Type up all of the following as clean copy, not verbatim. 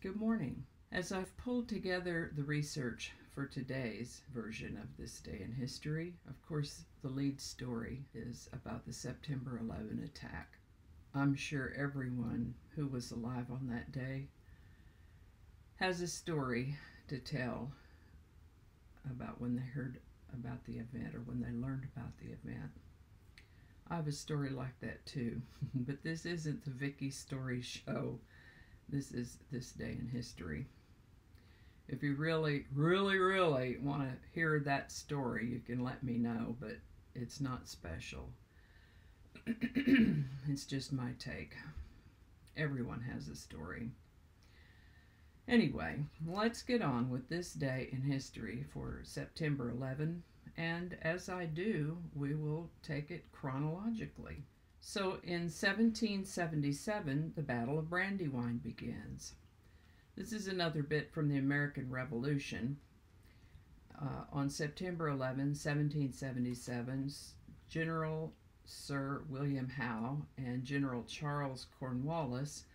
Good morning. As I've pulled together the research for today's version of This Day in History, of course, the lead story is about the September 11 attack. I'm sure everyone who was alive on that day has a story to tell about when they heard about the event or when they learned about the event. I have a story like that too, but this isn't the Vicki story show. This is This Day in History. If you really want to hear that story, you can let me know, but it's not special. It's just my take. Everyone has a story. Anyway, let's get on with this day in history for September 11, and as I do, we will take it chronologically. So in 1777, the Battle of Brandywine begins. This is another bit from the American Revolution. On September 11, 1777, General Sir William Howe and General Charles Cornwallis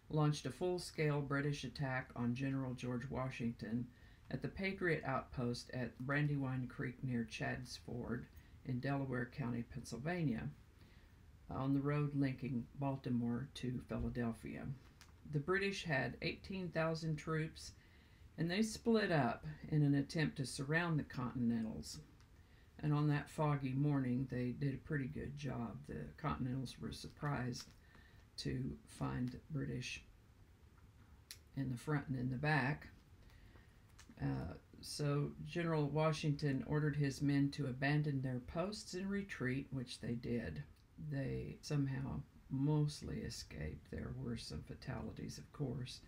launched a full-scale British attack on General George Washington at the Patriot outpost at Brandywine Creek near Chadds Ford in Delaware County, Pennsylvania, on the road linking Baltimore to Philadelphia. The British had 18,000 troops, and they split up in an attempt to surround the Continentals. And on that foggy morning, they did a pretty good job. The Continentals were surprised to find British in the front and in the back. So General Washington ordered his men to abandon their posts and retreat, which they did. They somehow mostly escaped. There were some fatalities, of course.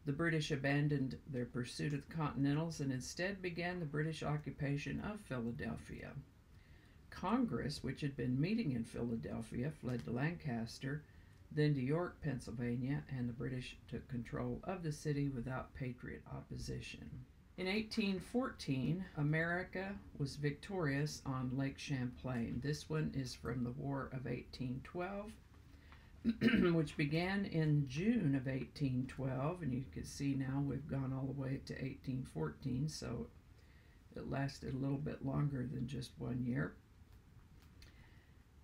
The British abandoned their pursuit of the Continentals and instead began the British occupation of Philadelphia. Congress, which had been meeting in Philadelphia, fled to Lancaster, then to York, Pennsylvania, and the British took control of the city without Patriot opposition. In 1814, America was victorious on Lake Champlain. This one is from the War of 1812, which began in June of 1812, and you can see now we've gone all the way to 1814, so it lasted a little bit longer than just 1 year.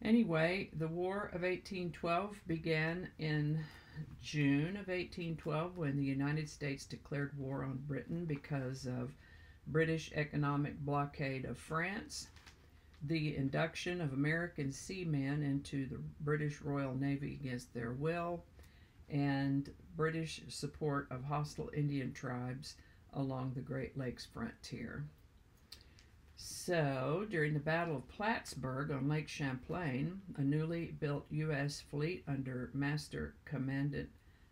Anyway, the War of 1812 began in June of 1812 when the United States declared war on Britain because of British economic blockade of France, the induction of American seamen into the British Royal Navy against their will, and British support of hostile Indian tribes along the Great Lakes frontier. So, during the Battle of Plattsburgh on Lake Champlain, a newly built U.S. fleet under Master Commandant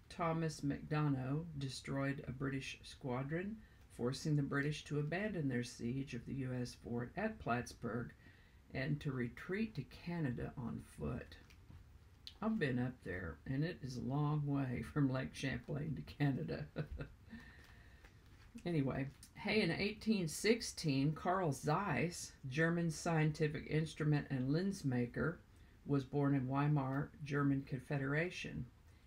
Thomas McDonough destroyed a British squadron, forcing the British to abandon their siege of the U.S. fort at Plattsburgh and to retreat to Canada on foot. I've been up there, and it is a long way from Lake Champlain to Canada. Anyway, in 1816, Carl Zeiss, German scientific instrument and lens maker, was born in Weimar, German Confederation.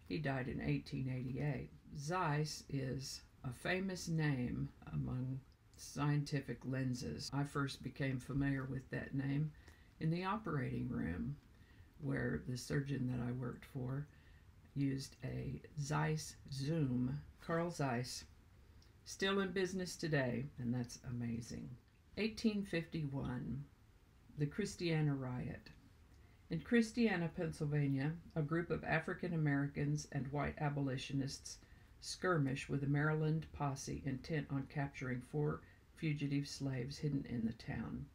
He died in 1888. Zeiss is a famous name among scientific lenses. I first became familiar with that name in the operating room, where the surgeon that I worked for used a Zeiss zoom. Carl Zeiss, still in business today, and that's amazing. 1851, the Christiana Riot. In Christiana, Pennsylvania, a group of African Americans and white abolitionists skirmished with a Maryland posse intent on capturing 4 fugitive slaves hidden in the town.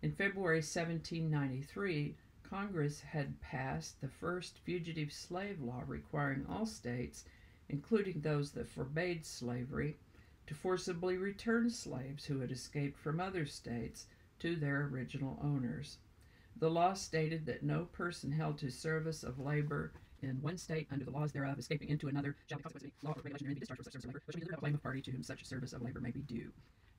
In February 1793, Congress had passed the first fugitive slave law requiring all states, including those that forbade slavery, to forcibly return slaves who had escaped from other states to their original owners. The law stated that no person held to service of labor in one state under the laws thereof, escaping into another, shall be consequently law or regulation or any discharge for such service of labor, which shall be delivered without blame of party to whom such service of labor may be due.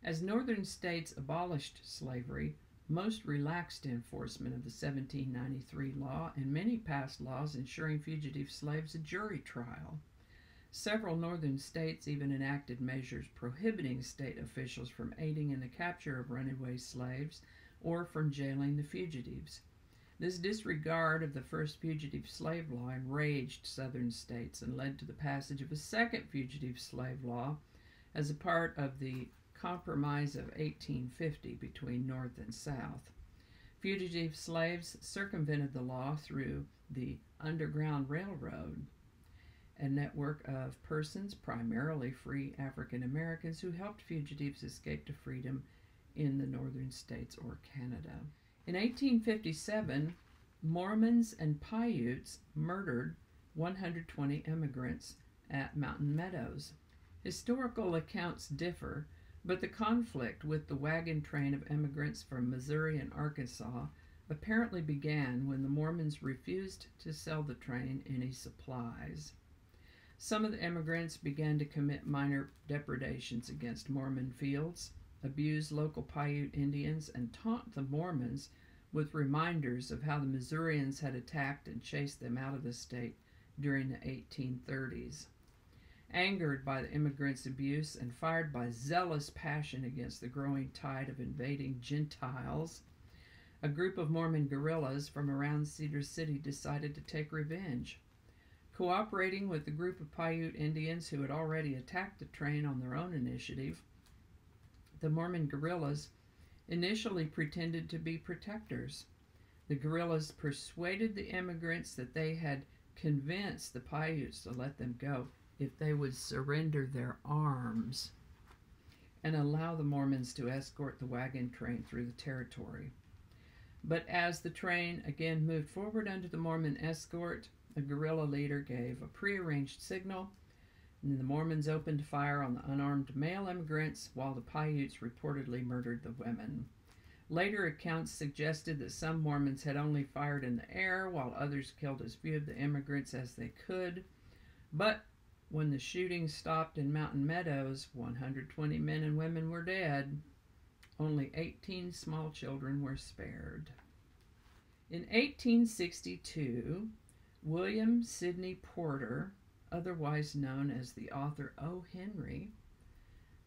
As northern states abolished slavery, most relaxed enforcement of the 1793 law, and many passed laws ensuring fugitive slaves a jury trial. Several northern states even enacted measures prohibiting state officials from aiding in the capture of runaway slaves or from jailing the fugitives. This disregard of the first fugitive slave law enraged southern states and led to the passage of a second fugitive slave law as a part of the Compromise of 1850 between North and South. Fugitive slaves circumvented the law through the Underground Railroad, a network of persons, primarily free African Americans, who helped fugitives escape to freedom in the northern states or Canada. In 1857, Mormons and Paiutes murdered 120 immigrants at Mountain Meadows. Historical accounts differ, but the conflict with the wagon train of immigrants from Missouri and Arkansas apparently began when the Mormons refused to sell the train any supplies. Some of the immigrants began to commit minor depredations against Mormon fields, abuse local Paiute Indians, and taunt the Mormons with reminders of how the Missourians had attacked and chased them out of the state during the 1830s. Angered by the immigrants' abuse and fired by zealous passion against the growing tide of invading Gentiles, a group of Mormon guerrillas from around Cedar City decided to take revenge. Cooperating with the group of Paiute Indians who had already attacked the train on their own initiative, the Mormon guerrillas initially pretended to be protectors. The guerrillas persuaded the immigrants that they had convinced the Paiutes to let them go if they would surrender their arms and allow the Mormons to escort the wagon train through the territory. But as the train again moved forward under the Mormon escort, a guerrilla leader gave a prearranged signal, and the Mormons opened fire on the unarmed male immigrants while the Paiutes reportedly murdered the women. Later accounts suggested that some Mormons had only fired in the air while others killed as few of the immigrants as they could. But when the shooting stopped in Mountain Meadows, 120 men and women were dead. Only 18 small children were spared. In 1862, William Sidney Porter, otherwise known as the author O.Henry,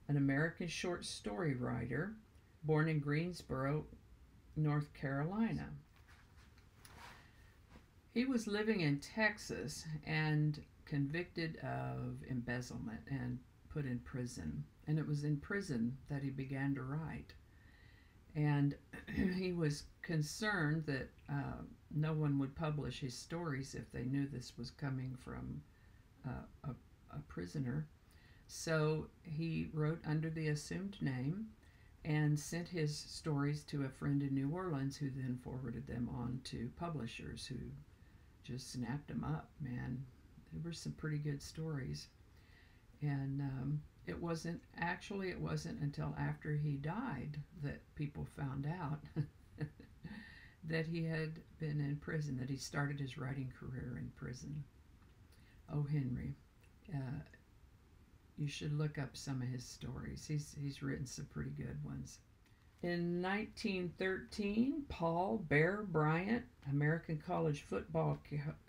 an American short story writer, born in Greensboro, North Carolina. He was living in Texas and convicted of embezzlement and put in prison. And it was in prison that he began to write. And he was concerned that no one would publish his stories if they knew this was coming from a prisoner. So he wrote under the assumed name and sent his stories to a friend in New Orleans, who then forwarded them on to publishers who just snapped them up, man. There were some pretty good stories. And it wasn't until after he died that people found out that he had been in prison, that he started his writing career in prison. O.Henry. You should look up some of his stories. He's written some pretty good ones. In 1913, Paul Bear Bryant, American college football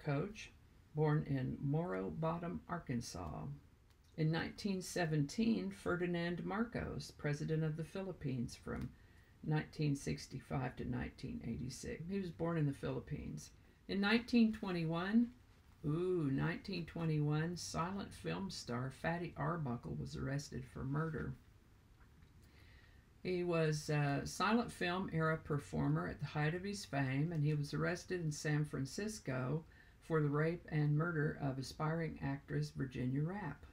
coach, born in Morro Bottom, Arkansas. In 1917, Ferdinand Marcos, President of the Philippines from 1965 to 1986. He was born in the Philippines. In 1921, silent film star Fatty Arbuckle was arrested for murder. He was a silent film era performer at the height of his fame, and he was arrested in San Francisco for the rape and murder of aspiring actress Virginia Rapp.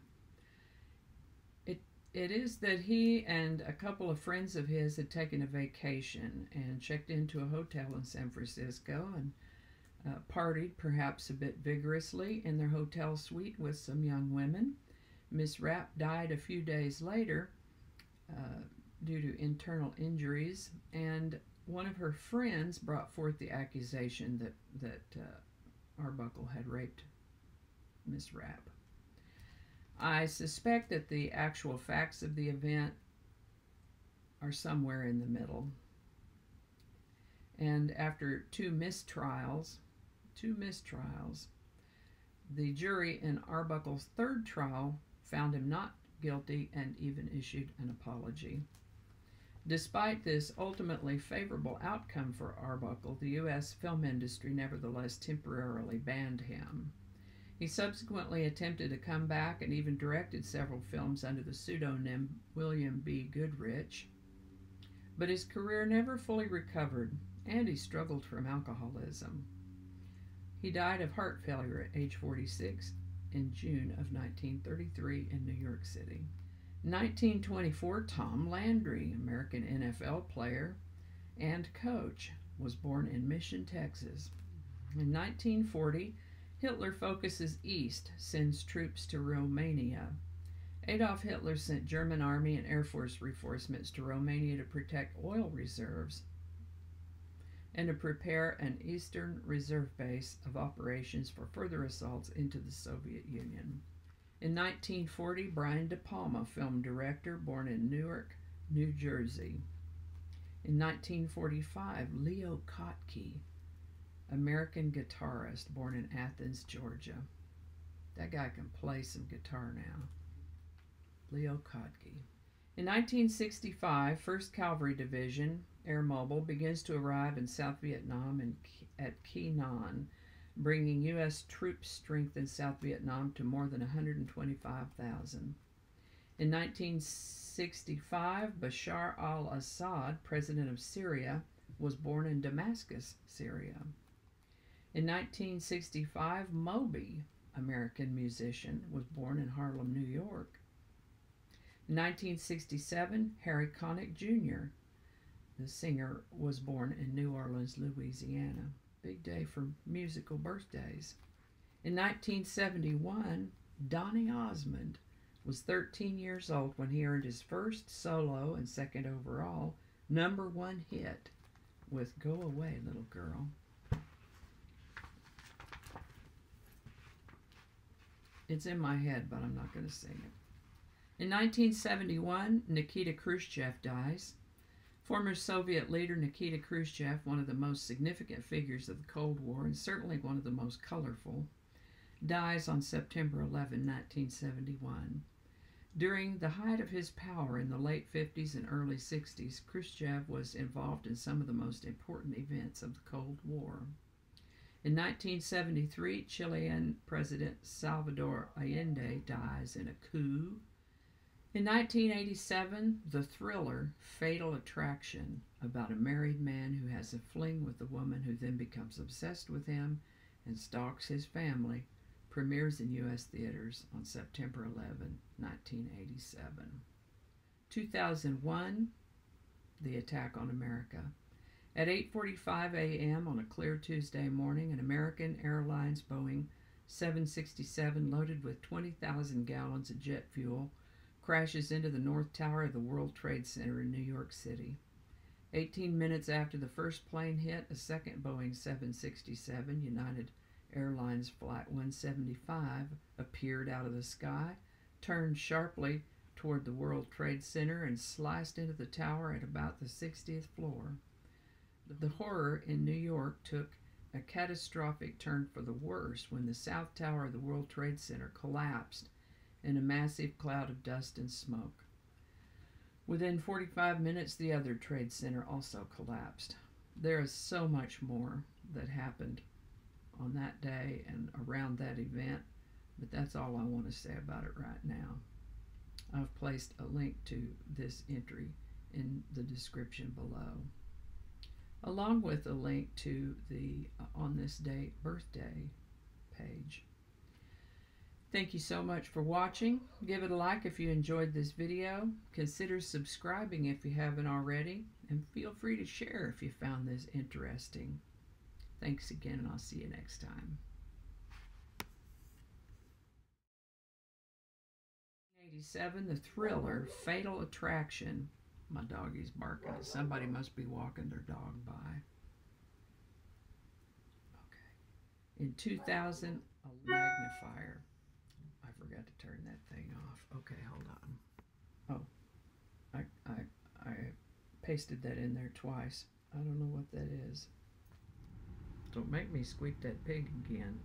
It is that he and a couple of friends of his had taken a vacation and checked into a hotel in San Francisco and partied, perhaps a bit vigorously, in their hotel suite with some young women. Miss Rapp died a few days later due to internal injuries, and one of her friends brought forth the accusation that Arbuckle had raped Miss Rapp. I suspect that the actual facts of the event are somewhere in the middle. And after two mistrials, The jury in Arbuckle's third trial found him not guilty and even issued an apology. Despite this ultimately favorable outcome for Arbuckle, the U.S. film industry nevertheless temporarily banned him. He subsequently attempted to come back and even directed several films under the pseudonym William B. Goodrich, but his career never fully recovered, and he struggled from alcoholism. He died of heart failure at age 46 in June of 1933 in New York City. 1924, Tom Landry, American NFL player and coach, was born in Mission, Texas. In 1940, Hitler focuses east, sends troops to Romania. Adolf Hitler sent German Army and Air Force reinforcements to Romania to protect oil reserves and to prepare an Eastern Reserve base of operations for further assaults into the Soviet Union. In 1940, Brian De Palma, film director, born in Newark, New Jersey. In 1945, Leo Kottke, American guitarist, born in Athens, Georgia. That guy can play some guitar now. Leo Kottke. In 1965, 1st Cavalry Division, Air Mobile, begins to arrive in South Vietnam and at Quy Nhon, bringing U.S. troop strength in South Vietnam to more than 125,000. In 1965, Bashar al-Assad, president of Syria, was born in Damascus, Syria. In 1965, Moby, American musician, was born in Harlem, New York. In 1967, Harry Connick Jr., the singer, was born in New Orleans, Louisiana. Big day for musical birthdays. In 1971, Donny Osmond was 13 years old when he earned his first solo and second overall #1 hit with Go Away, Little Girl. It's in my head, but I'm not going to sing it. In 1971, Nikita Khrushchev dies. Former Soviet leader Nikita Khrushchev, one of the most significant figures of the Cold War and certainly one of the most colorful, dies on September 11, 1971. During the height of his power in the late 50s and early 60s, Khrushchev was involved in some of the most important events of the Cold War. In 1973, Chilean President Salvador Allende dies in a coup. In 1987, the thriller Fatal Attraction, about a married man who has a fling with a woman who then becomes obsessed with him and stalks his family, premieres in U.S. theaters on September 11, 1987. 2001, the attack on America. At 8:45 a.m. on a clear Tuesday morning, an American Airlines Boeing 767 loaded with 20,000 gallons of jet fuel crashes into the North Tower of the World Trade Center in New York City. 18 minutes after the first plane hit, a second Boeing 767, United Airlines Flight 175, appeared out of the sky, turned sharply toward the World Trade Center, and sliced into the tower at about the 60th floor. The horror in New York took a catastrophic turn for the worse when the South Tower of the World Trade Center collapsed in a massive cloud of dust and smoke. Within 45 minutes, the other trade center also collapsed. There is so much more that happened on that day and around that event, but that's all I want to say about it right now. I've placed a link to this entry in the description below, along with a link to the On This Date birthday page. Thank you so much for watching. Give it a like if you enjoyed this video. Consider subscribing if you haven't already, and feel free to share if you found this interesting. Thanks again, and I'll see you next time. 1987, the thriller Fatal Attraction. My doggy's barking. Somebody must be walking their dog by. Okay. In 2000, a magnifier. I forgot to turn that thing off. Okay, hold on. Oh, I pasted that in there twice. I don't know what that is. Don't make me squeak that pig again.